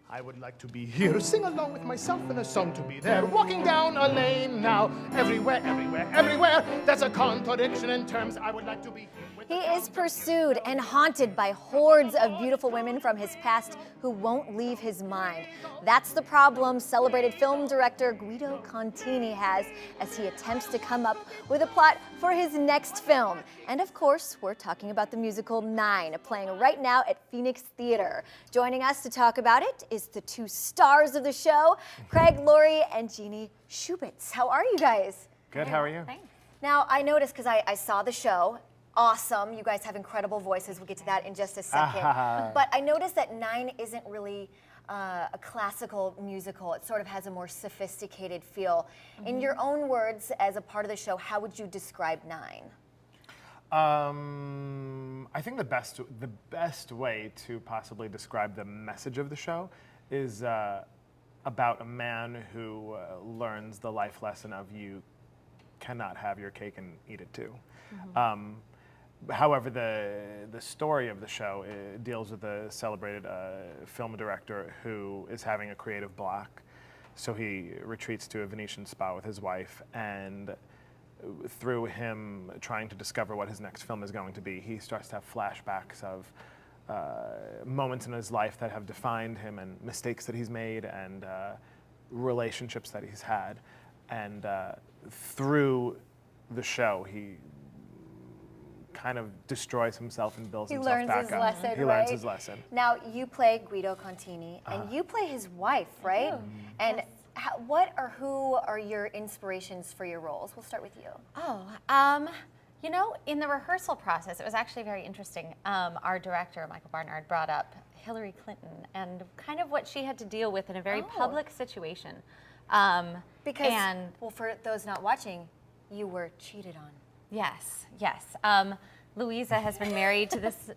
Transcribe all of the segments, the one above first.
I would like to be here, sing along with myself in a song to be there. Walking down a lane now, everywhere, everywhere, everywhere. That's a contradiction in terms. I would like to be here. He is pursued and haunted by hordes of beautiful women from his past who won't leave his mind. That's the problem celebrated film director Guido Contini has as he attempts to come up with a plot for his next film. And of course, we're talking about the musical Nine, playing right now at Phoenix Theater. Joining us to talk about it is the two stars of the show, Craig, Laurie, and Jeannie Shubitz. How are you guys? Good, how are you? Thanks. Now, I noticed, because I saw the show, awesome. You guys have incredible voices. We'll get to that in just a second. But I noticed that Nine isn't really a classical musical. It sort of has a more sophisticated feel. In your own words, as a part of the show, how would you describe Nine? I think the best way to possibly describe the message of the show is about a man who learns the life lesson of you cannot have your cake and eat it too. However, the story of the show deals with a celebrated film director who is having a creative block. So he retreats to a Venetian spa with his wife, and through him trying to discover what his next film is going to be, he starts to have flashbacks of moments in his life that have defined him, and mistakes that he's made, and relationships that he's had. And through the show, he kind of destroys himself and builds himself back up. He learns his lesson. Now, you play Guido Contini, and you play his wife, right? And what or who are your inspirations for your roles? We'll start with you. You know, in the rehearsal process, it was actually very interesting. Our director, Michael Barnard, brought up Hillary Clinton and kind of what she had to deal with in a very public situation. Well, for those not watching, you were cheated on. Yes, yes. Louisa has been married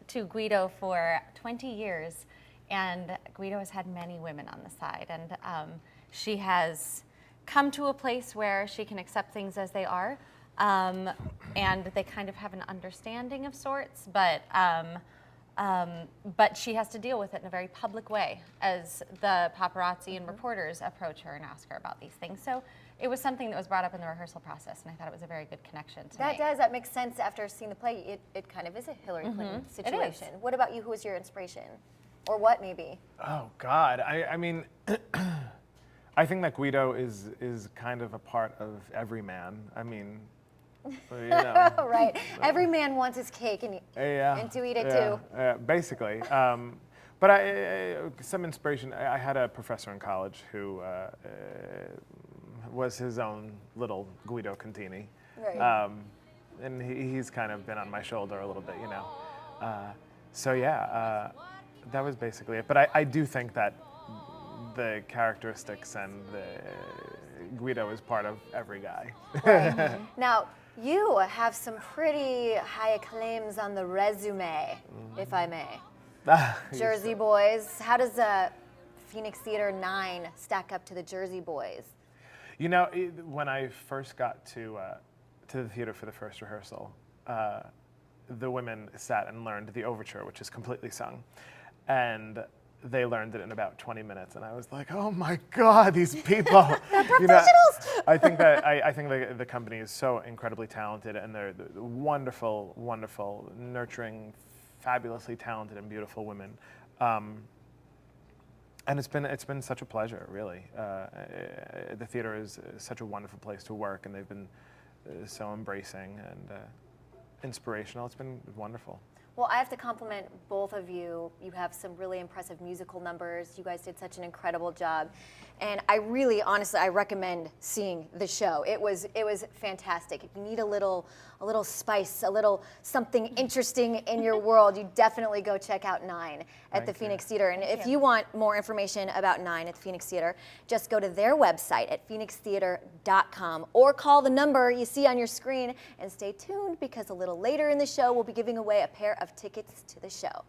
to Guido for 20 years, and Guido has had many women on the side, and she has come to a place where she can accept things as they are, and they kind of have an understanding of sorts, but she has to deal with it in a very public way as the paparazzi and reporters approach her and ask her about these things. So it was something that was brought up in the rehearsal process, and I thought it was a very good connection to make. That makes sense after seeing the play. It kind of is a Hillary Clinton situation. What about you? Who was your inspiration? Or what, maybe? Oh, God. I mean, I think that Guido is kind of a part of every man. I mean, you know. Right. Every man wants his cake and to eat it too. Basically. But some inspiration. I had a professor in college who was his own little Guido Contini. Right. And he's kind of been on my shoulder a little bit, you know. That was basically it. But I do think that the characteristics and Guido is part of every guy. Right. Now, you have some pretty high claims on the resume, if I may. Jersey Boys. How does Phoenix Theater 9 stack up to the Jersey Boys? You know, when I first got to the theater for the first rehearsal, the women sat and learned the overture, which is completely sung. And they learned it in about 20 minutes, and I was like, "Oh my God, these people!" They're professionals. I think the company is so incredibly talented, and they're wonderful, wonderful, nurturing, fabulously talented and beautiful women. And it's been such a pleasure, really. The theater is such a wonderful place to work, and they've been so embracing and inspirational. It's been wonderful. Well, I have to compliment both of you. You have some really impressive musical numbers. You guys did such an incredible job. And I really, honestly, I recommend seeing the show. It was fantastic. If you need a little spice, a little something interesting in your world, you definitely go check out Nine at the Phoenix Theater. And if you want more information about Nine at the Phoenix Theater, just go to their website at phoenixtheater.com or call the number you see on your screen, and stay tuned because a little later in the show, we'll be giving away a pair of tickets to the show.